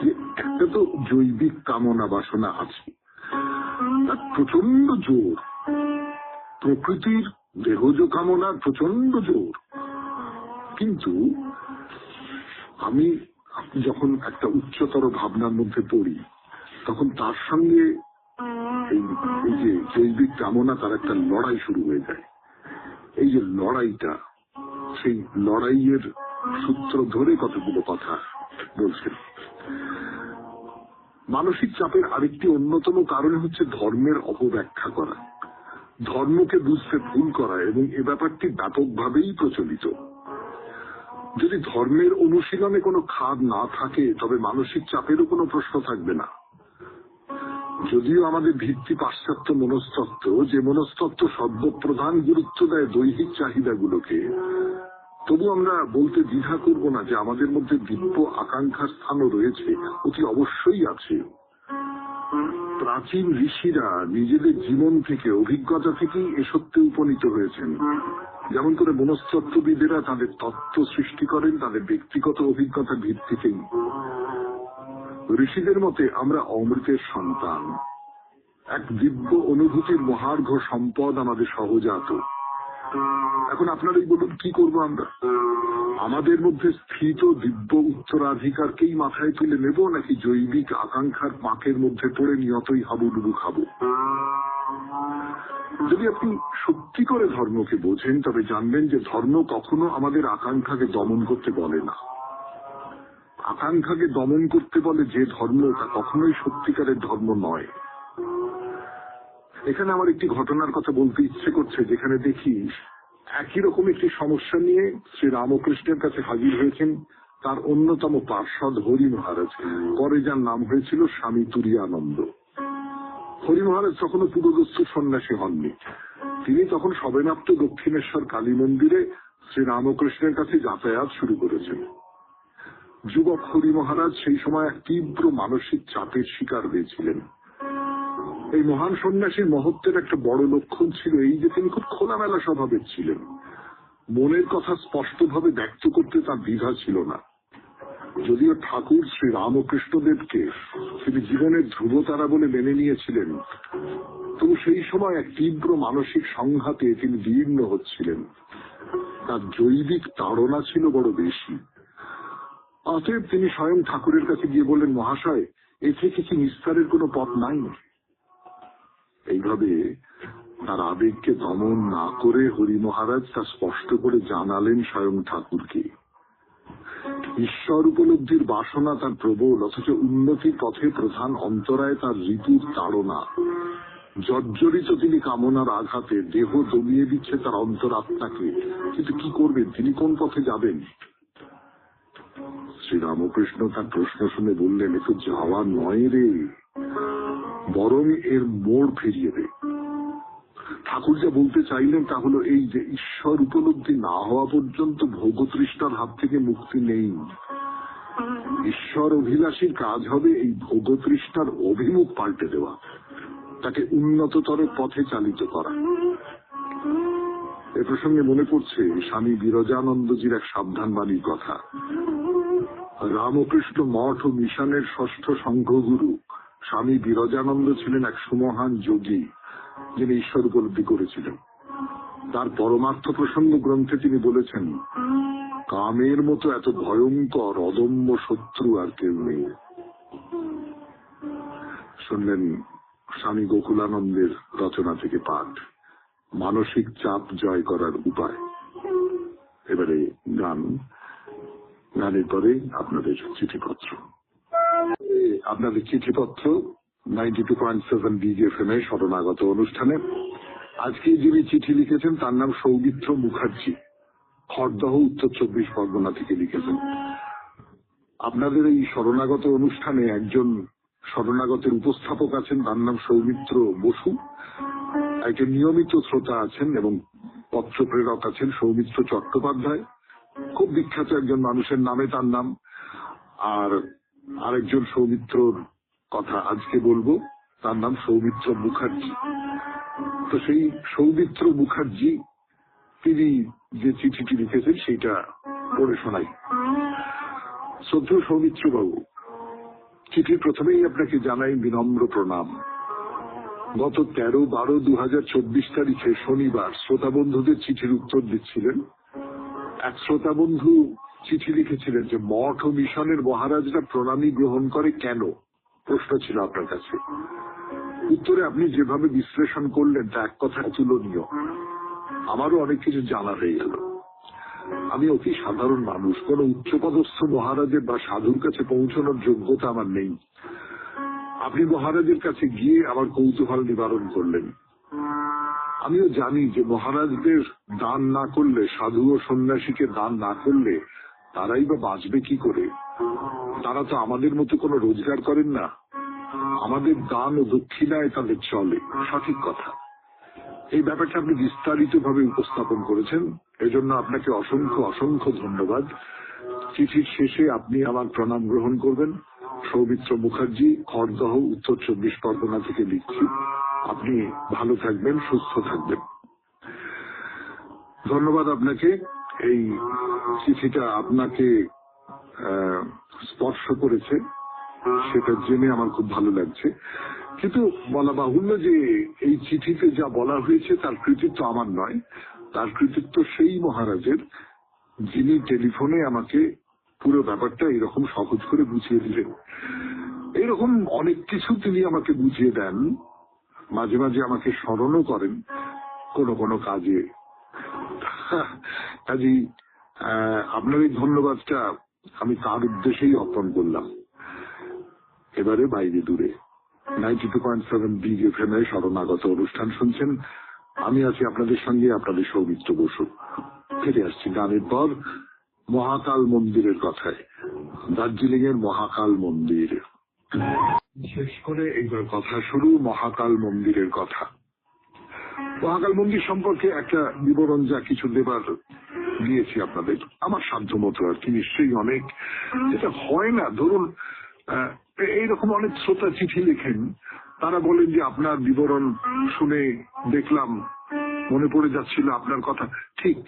Speaker 1: যে একটা তো জৈবিক কামনা বাসনা আছে, তার প্রচন্ড জোর। প্রকৃতির দেহজ কামনার প্রচন্ড জোর। কিন্তু আমি যখন একটা উচ্চতর ভাবনার মধ্যে পড়ি, তখন তার সঙ্গে এই যে জৈবিক কামনা, তার একটা লড়াই শুরু হয়ে যায়। এই যে লড়াইটা, সেই লড়াইয়ের সূত্র ধরে কতগুলো কথা বলছেন। মানসিক চাপের আরেকটি অন্যতম কারণ হচ্ছে ধর্মের অপব্যাখ্যা করা, ধর্মকে বুঝতে ভুল করা, এবং এ ব্যাপারটি ব্যাপকভাবেই প্রচলিত। যদি ধর্মের অনুশীলনে কোনো খাদ না থাকে, তবে মানসিক চাপেরও কোনো প্রশ্ন থাকবে না। যদিও আমাদের ভিত্তি পাশ্চাত্য মনস্তত্ত্ব, যে মনস্তত্ত্ব সর্বপ্রধান গুরুত্ব দেয় দৈহিক চাহিদাগুলোকে, তবু আমরা বলতে দ্বিধা করব না যে আমাদের মধ্যে দিব্য আকাঙ্ক্ষার স্থানও রয়েছে, অতি অবশ্যই আছে। প্রাচীন ঋষিরা নিজেদের জীবন থেকে, অভিজ্ঞতা থেকেই এ সত্যে উপনীত হয়েছেন। যেমন করে মনস্তত্ত্ববিদেরা তাদের তত্ত্ব সৃষ্টি করেন তাদের ব্যক্তিগত অভিজ্ঞতার ভিত্তিতেই। ঋষিদের মতে আমরা অমৃতের সন্তান, এক দিব্য অনুভূতির মহার্ঘ সম্পদ আমাদের সহজাত। এখন আপনারাই বলুন, কি করবো আমরা? আমাদের মধ্যে স্থিত দিব্য উত্তরাধিকারকেই মাথায় তুলে নেব, নাকি জৈবিক আকাঙ্ক্ষার পাঁকের মধ্যে পড়ে নিয়তই হাবুডুবু খাবো? যদি আপনি সত্যি করে ধর্মকে বোঝেন, তবে জানবেন যে ধর্ম কখনো আমাদের আকাঙ্ক্ষাকে দমন করতে বলে না। আকাঙ্ক্ষাকে দমন করতে বলে যে ধর্ম, তা কখনোই সত্যিকারের ধর্ম নয়। এখানে আমার একটি ঘটনার কথা বলতে ইচ্ছে করছে, যেখানে দেখি একই রকম একটি সমস্যা নিয়ে শ্রী রামকৃষ্ণের কাছে হাজির হয়েছেন তার অন্যতম পার্ষদ হরি মহারাজ, পরে যার নাম হয়েছিল স্বামী তুরীয়ানন্দ। হরি মহারাজ তখনও পুরোদস্ত সন্ন্যাসী হননি। তিনি তখন সবেমাত্র দক্ষিণেশ্বর কালী মন্দিরে শ্রীরামকৃষ্ণের কাছে যাতায়াত শুরু করেছেন। যুবক হরি মহারাজ সেই সময় এক তীব্র মানসিক চাপের শিকার হয়েছিলেন। এই মহান সন্ন্যাসীর মহত্বের একটা বড় লক্ষণ ছিল এই যে তিনি খুব খোলামেলা স্বভাবের ছিলেন। মনের কথা স্পষ্টভাবে ব্যক্ত করতে তার দ্বিধা ছিল না। যদিও ঠাকুর শ্রী রামকৃষ্ণদেবকে তিনি জীবনের ধ্রুবতারা বলে মেনে নিয়েছিলেন, তবু সেই সময় এক তীব্র মানসিক সংঘাতে তিনি দীর্ণ হচ্ছিলেন। তার জৈবিক তাড়না ছিল বড় বেশি। অতএব তিনি স্বয়ং ঠাকুরের কাছে গিয়ে বললেন, মহাশয়, এ থেকে কি নিস্তারের কোনো পথ নাই? এইভাবে তার আবেগকে দমন না করে হরি মহারাজ তা স্পষ্ট করে জানালেন স্বয়ং ঠাকুরকে। ঈশ্বর উপলব্ধির বাসনা তার প্রবল, অথচ উন্নতির পথে প্রধান অন্তরায় তার ঋতুর তাড়না। জর্জরিত তিনি কামনার আঘাতে, দেহ দমিয়ে দিচ্ছে তার অন্তরাত্মাকে। কিন্তু কি করবেন, তিনি কোন পথে যাবেন? শ্রীরামকৃষ্ণ তার প্রশ্ন শুনে বললেন, এ তো যাওয়া নয় রে, বরং এর মোড় ফিরিয়ে দে। ঠাকুর যা বলতে চাইলেন তা হলো এই যে ঈশ্বর উপলব্ধি না হওয়া পর্যন্ত ভোগতৃষ্ণার হাত থেকে মুক্তি নেই। ঈশ্বর অভিলাষীর কাজ হবে এই ভোগতৃষ্ণার অভিমুখ পাল্টে দেওয়া, তাকে উন্নততর পথে চালিত করা। এ প্রসঙ্গে মনে পড়ছে স্বামী বিরজানন্দজির এক সাবধান বাণীর কথা। রামকৃষ্ণ মঠ ও মিশনের ষষ্ঠ সংঘগুরু স্বামী বিরজানন্দ ছিলেন এক সুমহান যোগী, যিনি ঈশ্বর উপলব্ধি করেছিলেন। তার পরমার্থ প্রসঙ্গ গ্রন্থে তিনি বলেছেন, কামের মতো এত ভয়ঙ্কর অদম্য শত্রু আর কেউ নেই। শুনলেন স্বামী গোকুলানন্দের রচনা থেকে পাঠ, মানসিক চাপ জয় করার উপায়। এবারে গানের পরে আপনাদের চিঠিপত্র। আপনাদের চিঠিপত্র 92.7 BGFM এ শরণাগত অনুষ্ঠানে আজকে যিনি চিঠি লিখেছেন তার নাম সৌমিত্র মুখার্জি, খড়দহ, উত্তর 24 পরগনা থেকে লিখেছেন। আপনাদের এই শরণাগত অনুষ্ঠানে একজন শরণাগতের উপস্থাপক আছেন, তার নাম সৌমিত্র বসু। একজন নিয়মিত শ্রোতা আছেন এবং পত্র প্রেরক আছেন সৌমিত্র চট্টোপাধ্যায়, খুব বিখ্যাত একজন মানুষের নামে তার নাম। আর আরেকজন সৌমিত্রর কথা আজকে বলবো, তার নাম সৌমিত্র মুখার্জি। তো সেই সৌমিত্র মুখার্জি তিনি যে চিঠিটি লিখেছেন সেইটা পড়ে শোনাই। শ্রদ্ধেয় সৌমিত্র বাবু, চিঠির প্রথমেই আপনাকে জানাই বিনম্র প্রণাম। গত 13/12/2024 তারিখে শনিবার শ্রোতা বন্ধুদের চিঠির উত্তর দিচ্ছিলেন। এক শ্রোতা বন্ধু চিঠি লিখেছিলেন যে মঠ ও মিশনের মহারাজরা প্রণামী গ্রহণ করে কেন, প্রশ্ন ছিল আপনার কাছে। উত্তরে আপনি যেভাবে বিশ্লেষণ করলেন তা এক কথা অতুলনীয়। আমারও অনেক কিছু জানা হয়ে গেল। আমি অতি সাধারণ মানুষ, কোন উচ্চপদস্থ মহারাজের বা সাধুর কাছে পৌঁছানোর যোগ্যতা আমার নেই। আপনি মহারাজের কাছে গিয়ে আমার কৌতূহল নিবারণ করলেন। আমিও জানি যে মহারাজদের দান না করলে, সাধু ও সন্ন্যাসীকে দান না করলে তারাই বা বাঁচবে কি করে? তারা তো আমাদের মতো কোনো রোজগার করেন না। আমাদের দান ও দক্ষিণায় তাদের চলে, সঠিক কথা। এই ব্যাপারটা আপনি বিস্তারিত ভাবে উপস্থাপন করেছেন, এজন্য আপনাকে অসংখ্য অসংখ্য ধন্যবাদ। চিঠির শেষে আপনি আমার প্রণাম গ্রহণ করবেন। সৌমিত্র মুখার্জি, খড়দহ, উত্তর 24 পরগনা থেকে লিখছি। আপনি ভালো থাকবেন, সুস্থ থাকবেন। ধন্যবাদ আপনাকে। এই চিঠিটা আপনাকে স্পর্শ করেছে সেটা জেনে আমার খুব ভালো লাগছে। কিন্তু বলা বাহুল্য যে এই চিঠিতে যা বলা হয়েছে তার কৃতিত্ব আমার নয়, তার কৃতিত্ব সেই মহারাজের যিনি টেলিফোনে আমাকে পুরো ব্যাপারটা এরকম সহজ করে বুঝিয়ে দিলেন। এরকম অনেক কিছু তিনি আমাকে বুঝিয়ে দেন, মাঝে মাঝে আমাকে স্মরণও করেন কোনো কোনো কাজে। কাজেই আপনার এই ধন্যবাদটা আমি তার উদ্দেশ্যেই অর্পণ করলাম। এবারে বাইরে দূরে 92.7 BGFM এ শরণাগত অনুষ্ঠান শুনছেন। আমি আছি আপনাদের সঙ্গে, আপনাদের সৌমিত্র বসু। ফিরে আসছি গানের পর মহাকাল মন্দিরের কথায়। দার্জিলিং এর মহাকাল মন্দির। বিশেষ করে এইবার কথা শুরু মহাকাল মন্দিরের কথা। মহাকাল মন্দির সম্পর্কে একটা বিবরণ যা কিছু দেবার দিয়েছি আপনাদের আমার সাধ্যমতো আর কি, নিশ্চয়ই অনেক যেটা হয় না। ধরুন এইরকম অনেক শ্রোতা চিঠি লেখেন, তারা বলেন যে আপনার বিবরণ শুনে দেখলাম মনে পড়ে যাচ্ছিল আপনার কথা, ঠিক,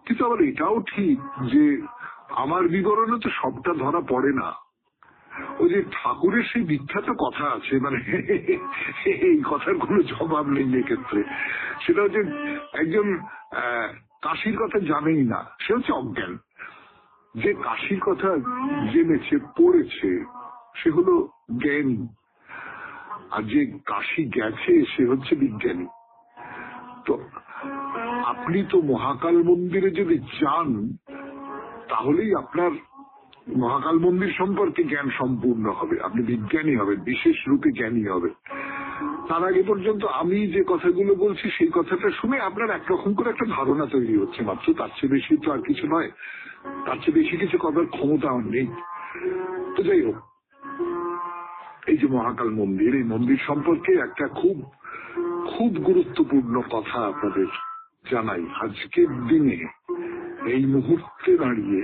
Speaker 1: কিন্তু আবার এটাও ঠিক যে আমার বিবরণে তো সবটা ধরা পড়ে না। ওই যে ঠাকুরের সেই বিখ্যাত কথা আছে, মানে এই কথার কোনো জবাব নেই এক্ষেত্রে, সেটা হচ্ছে একজন কাশির কথা জানেই না, সে হচ্ছে অজ্ঞান। যে কাশির কথা জেনেছে পড়েছে সে হলো জ্ঞানী, আর যে কাশি গেছে সে হচ্ছে বিজ্ঞানী। তো আপনি তো মহাকাল মন্দিরে যদি যান তাহলেই আপনার মহাকাল মন্দির সম্পর্কে জ্ঞান সম্পূর্ণ হবে, আপনি বিজ্ঞানী হবেন, বিশেষ রূপে জ্ঞানী হবেন। তার আগে পর্যন্ত আমি যে কথাগুলো বলছি সেই কথাটা শুনে আপনার একরকম করে একটা ধারণা তৈরি হচ্ছে মাত্র, তার চেয়ে বেশি তো আর কিছু নয়, তার চেয়ে বেশি কিছু করার ক্ষমতা আমার নেই। তো যাই হোক, এই যে মহাকাল মন্দির, এই মন্দির সম্পর্কে একটা খুব খুব গুরুত্বপূর্ণ কথা আপনাদের জানাই আজকের দিনে, এই মুহূর্তে দাঁড়িয়ে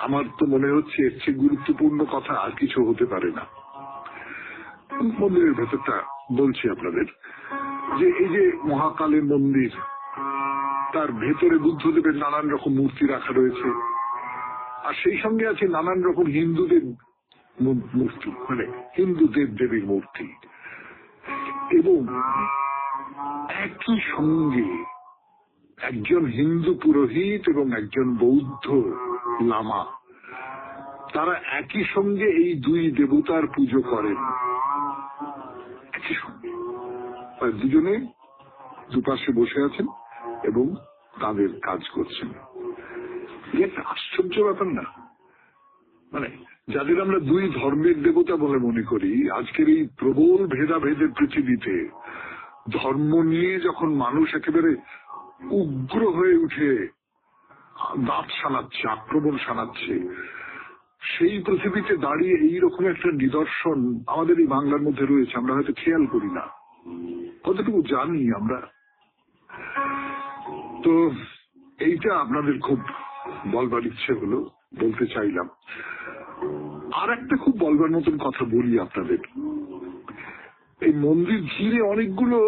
Speaker 1: আমার তো মনে হচ্ছে এর চেয়ে গুরুত্বপূর্ণ কথা আর কিছু হতে পারে না। মন্দিরের ভেতরটা বলছি আপনাদের, যে এই যে মহাকালের মন্দির, তার ভেতরে বুদ্ধদেবের নানান রকম মূর্তি রাখা রয়েছে, আর সেই সঙ্গে আছে নানান রকম হিন্দুদের মূর্তি, মানে হিন্দু দেব দেবীর মূর্তি, এবং একই সঙ্গে একজন হিন্দু পুরোহিত এবং একজন বৌদ্ধ লামা, তারা একই সঙ্গে এই দুই দেবতার পুজো করেন। একই সঙ্গে দুজনে দুপাশে বসে আছেন এবং তাদের কাজ করছেন। একটা আশ্চর্য ব্যাপার না? মানে যাদের আমরা দুই ধর্মের দেবতা বলে মনে করি, আজকের এই প্রবল ভেদাভেদের পৃথিবীতে ধর্ম নিয়ে যখন মানুষ একেবারে উগ্র হয়ে উঠে দাঁত সানাচ্ছে, আক্রমণ সানাচ্ছে, সেই পৃথিবীতে দাঁড়িয়ে এইরকম একটা নিদর্শন আমাদের এই বাংলার মধ্যে রয়েছে, আমরা হয়তো খেয়াল করি না, কতটুকু জানি আমরা। তো এইটা আপনাদের খুব বলবার ইচ্ছে হলো, বলতে চাইলাম। আর একটা খুব বলবার মতন কথা বলি আপনাদের, এই মন্দির ঘিরে অনেকগুলো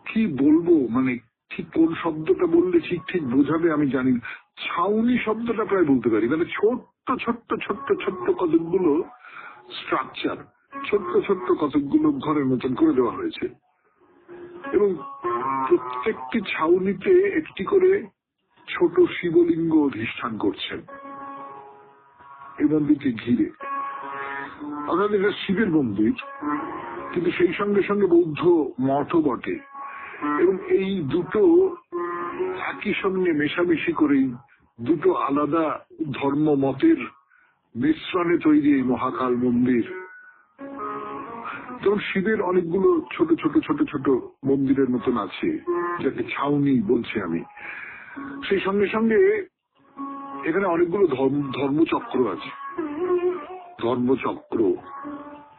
Speaker 1: কি বলবো, মানে ঠিক কোন শব্দটা বললে ঠিক ঠিক বোঝাবে আমি জানি না, ছাউনি শব্দটা প্রায় বলতে পারি, মানে ছোট্ট ছোট্ট ছোট্ট ছোট্ট কতকগুলো স্ট্রাকচার, ছোট্ট ছোট্ট কতকগুলো ঘরের মতন করে দেওয়া হয়েছে, এবং প্রত্যেকটি ছাউনিতে একটি করে ছোট শিবলিঙ্গ অধিষ্ঠান করছেন এই মন্দিরকে ঘিরে। অর্থাৎ এটা শিবের মন্দির, কিন্তু সেই সঙ্গে সঙ্গে বৌদ্ধ মঠও বটে, এবং এই দুটো একই সঙ্গে মেশামেশি করেই দুটো আলাদা ধর্ম মতের মিশ্রণে তৈরি এই মহাকাল মন্দির। যেমন শিবের অনেকগুলো ছোট ছোট ছোট ছোট মন্দিরের মতন আছে, যাকে ছাউনি বলছি আমি, সেই সঙ্গে সঙ্গে এখানে অনেকগুলো ধর্মচক্র আছে। ধর্মচক্র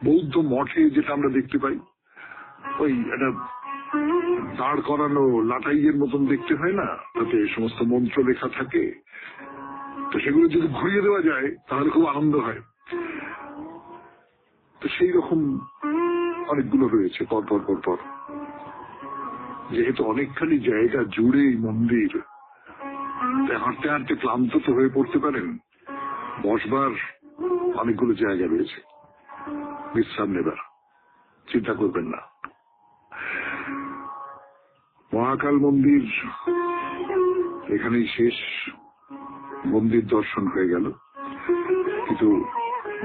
Speaker 1: বৌদ্ধ মঠে যেটা আমরা দেখতে পাই, ওই একটা দাঁড় করানো লাটাইয়ের মতন দেখতে হয় না, তাতে সমস্ত মন্ত্র লেখা থাকে, তো সেগুলো যদি ঘুরিয়ে দেওয়া যায় তাহলে খুব আনন্দ হয়। তো সেই রকম অনেকগুলো রয়েছে পরপর পরপর। যেহেতু অনেকখানি জায়গা জুড়ে এই মন্দির, হাঁটতে হাঁটতে ক্লান্ত তো হয়ে পড়তে পারেন, বসবার অনেকগুলো জায়গা রয়েছে, বিশ্রাম নেবার, চিন্তা করবেন না। মহাকাল মন্দির এখানেই শেষ, মন্দির দর্শন হয়ে গেল, কিন্তু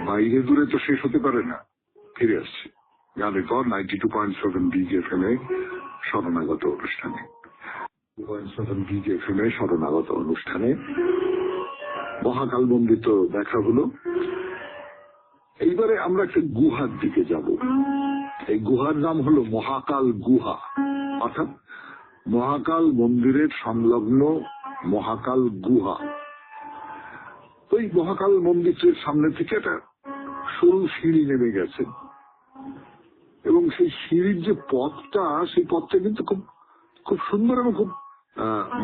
Speaker 1: বাইরে দূরে তো শেষ হতে পারে না, ফিরে আসছে গানের পর 92.7 BGFM শরণাগত অনুষ্ঠানে। 92.7 BGFM শরণাগত অনুষ্ঠানে মহাকাল মন্দির তো দেখা হলো, এইবারে আমরা একটা গুহার দিকে যাব। এই গুহার নাম হলো মহাকাল গুহা, অর্থাৎ মহাকাল মন্দিরের সংলগ্ন মহাকাল গুহা। ওই মহাকাল মন্দিরের সামনে থেকে একটা সরু সিঁড়ি নেমে গেছেন, এবং সেই সিঁড়ির যে পথটা, সেই পথটা কিন্তু খুব খুব সুন্দর এবং খুব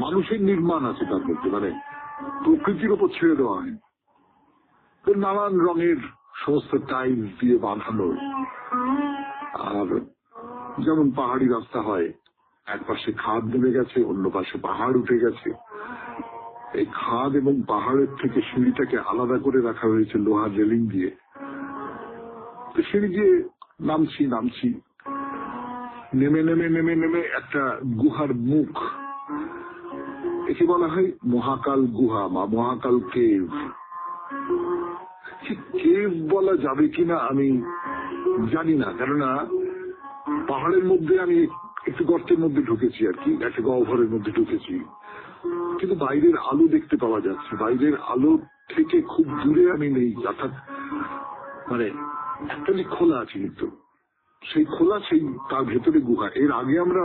Speaker 1: মানুষের নির্মাণ আছে তার মধ্যে, মানে প্রকৃতির ওপর ছেড়ে দেওয়া হয়। নানান রঙের সমস্ত টাইলস দিয়ে বাঁধানো, আর যেমন পাহাড়ি রাস্তা হয়, এক পাশে খাদ নেমে গেছে, অন্য পাশে পাহাড় উঠে গেছে। এই খাদ এবং পাহাড়ের থেকে সিঁড়িটাকে আলাদা করে রাখা হয়েছে লোহার রেলিং দিয়ে। সিঁড়ি দিয়ে নামছি, নেমে নেমে নেমে নেমে একটা গুহার মুখ, একে বলা হয় মহাকাল গুহা বা মহাকাল কেভ। কেভ বলা যাবে কিনা আমি জানি না, কেননা পাহাড়ের মধ্যে আমি একটু গর্তের মধ্যে ঢুকেছি আর কি, একটা গহ্বরের মধ্যে ঢুকেছি, কিন্তু বাইরের আলো দেখতে পাওয়া যাচ্ছে। বাইরের আলো থেকে খুব দূরে আমি নেই, অর্থাৎ মানে একটা দিক খোলা আছে, কিন্তু সেই খোলা, সেই তার ভেতরে গুহা। এর আগে আমরা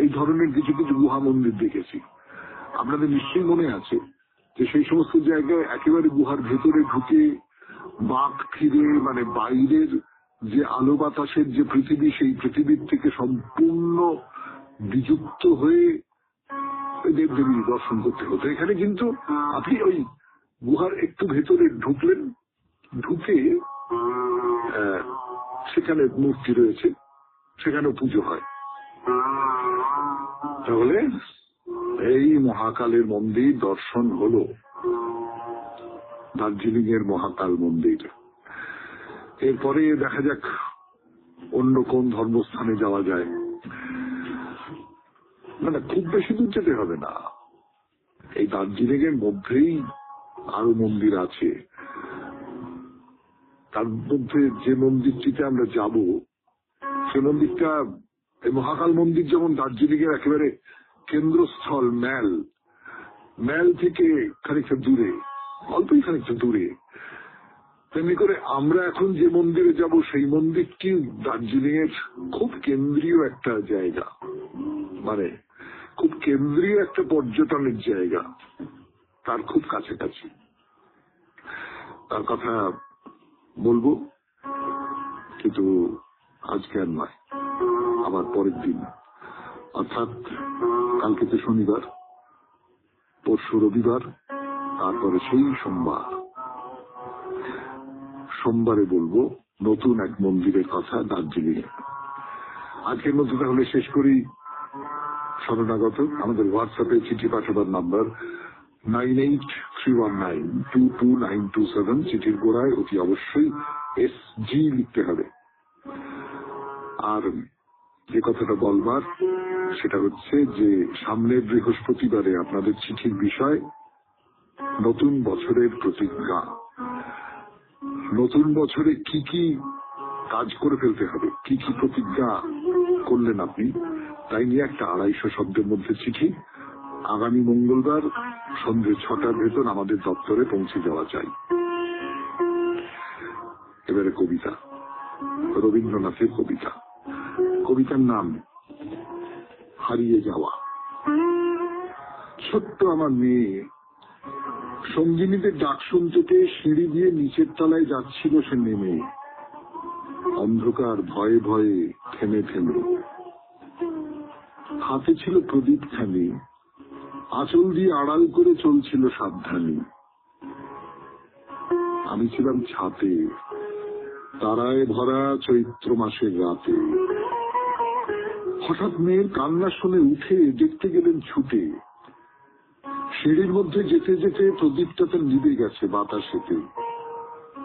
Speaker 1: এই ধরনের কিছু কিছু গুহা মন্দির দেখেছি। আপনাদের নিশ্চয়ই মনে আছে যে সেই সমস্ত জায়গায় একেবারে গুহার ভেতরে ঢুকে বাঁক ফিরে, মানে বাইরের যে আলো বাতাসের যে পৃথিবী, সেই পৃথিবীর থেকে সম্পূর্ণ বিযুক্ত হয়ে দেবদেবী দর্শন করতে হতো। এখানে কিন্তু আপনি ওই গুহার একটু ভেতরে ঢুকলেন, ঢুকে সেখানে মূর্তি রয়েছে, সেখানেও পুজো হয়। তাহলে এই মহাকালের মন্দির দর্শন হলো, দার্জিলিং এর মহাকাল মন্দির। এরপরে দেখা যাক অন্য কোন ধর্মস্থানে যাওয়া যায়। মানে খুব বেশি দূর যেতে হবে না, এই দার্জিলিং এর মধ্যেই আরো মন্দির আছে। তার মধ্যে যে মন্দিরটিতে আমরা যাব, সে মন্দিরটা, এই মহাকাল মন্দির যেমন দার্জিলিং এর একেবারে কেন্দ্রস্থল, ম্যাল থেকে খানিকটা দূরে, অল্পই খানিকটা দূরে, তেমনি করে আমরা এখন যে মন্দিরে যাব সেই মন্দিরটি দার্জিলিং এর খুব কেন্দ্রীয় একটা জায়গা, মানে খুব কেন্দ্রীয় একটা পর্যটনের জায়গা, তার খুব কাছাকাছি। তার কথা বলবো, কিন্তু আজকে আর নয়, আবার পরের দিন, অর্থাৎ কালকে তো শনিবার, পরশু রবিবার, তারপরে সেই সোমবারে বলবো নতুন এক মন্দিরের কথা দার্জিলিং এ। আজকের মধ্যে তাহলে শেষ করি। শরণাগত আমাদের হোয়াটসঅ্যাপে চিঠি পাঠাবার নাম্বার 9831922927। চিঠির গোড়ায় অতি অবশ্যই SG লিখতে হবে। আর যে কথাটা বলবার সেটা হচ্ছে যে সামনের বৃহস্পতিবারে আপনাদের চিঠির বিষয় নতুন বছরের প্রতিজ্ঞা। নতুন বছরে কি কি কাজ করে ফেলতে হবে, কি কি প্রতিজ্ঞা করলেন আপনি, তাই নিয়ে একটা 250 শব্দের মধ্যে চিঠি আগামী মঙ্গলবার সন্ধ্যে 6টার ভেতর আমাদের দপ্তরে পৌঁছে যাওয়া চাই। এবারে কবিতা, রবীন্দ্রনাথের কবিতা। কবিতার নাম হারিয়ে যাওয়া। ছোট্ট আমার মেয়ে সঙ্গিনীদের ডাক শুনতে পেয়ে সিঁড়ি দিয়ে নিচের তলায় যাচ্ছিল সে নেমে, অন্ধকার ভয়ে ভয়ে থেমে থেমে। হাতে ছিল প্রদীপ খানি, আঁচল দিয়ে আড়াল করে চলছিল সাবধানী। আমি ছিলাম ছাতে, তারায় ভরা চৈত্র মাসের রাতে। হঠাৎ মেয়ের কান্না শুনে উঠে দেখতে গেলেন ছুটে। সিঁড়ির মধ্যে যেতে যেতে প্রদীপটা তো নিভে গেছে বাতাসেতে।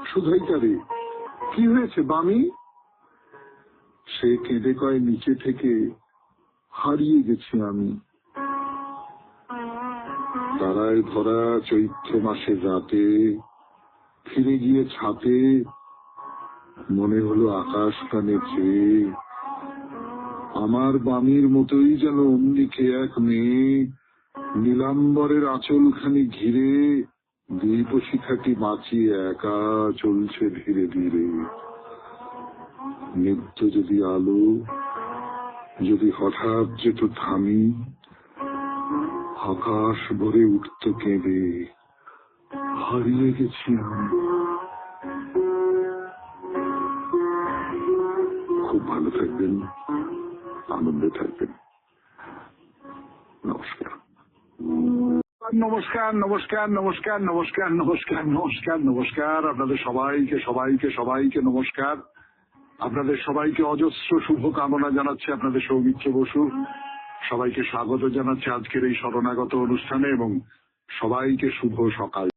Speaker 1: শুধাই তারে, কি হয়েছে বামি? সে কেঁদে কয়, নিচে থেকে হারিয়ে গেছি আমি। তারায় ভরা চৈত্র মাসের রাতে ফিরে গিয়ে ছাতে মনে হলো আকাশ কানে চেয়ে আমার বামির মতোই যেন অমনিকে এক মেয়ে নীলাম্বরের আঁচলখানি ঘিরে দীপশিখাটি বাঁচিয়ে একা চলছে ধীরে ধীরে। নিত্য যদি আলো যদি হঠাৎ যেত থামি, আকাশ ভরে উঠত কেঁদে হারিয়ে গেছি আমি। খুব ভালো থাকবেন, আনন্দে থাকবেন। নমস্কার। নমস্কার নমস্কার নমস্কার নমস্কার নমস্কার নমস্কার নমস্কার আপনাদের সবাইকে সবাইকে সবাইকে নমস্কার। আপনাদের সবাইকে অজস্র শুভকামনা জানাচ্ছে আপনাদের সৌমিত্র বসু। সবাইকে স্বাগত জানাচ্ছে আজকের এই শরণাগত অনুষ্ঠানে এবং সবাইকে শুভ সকাল।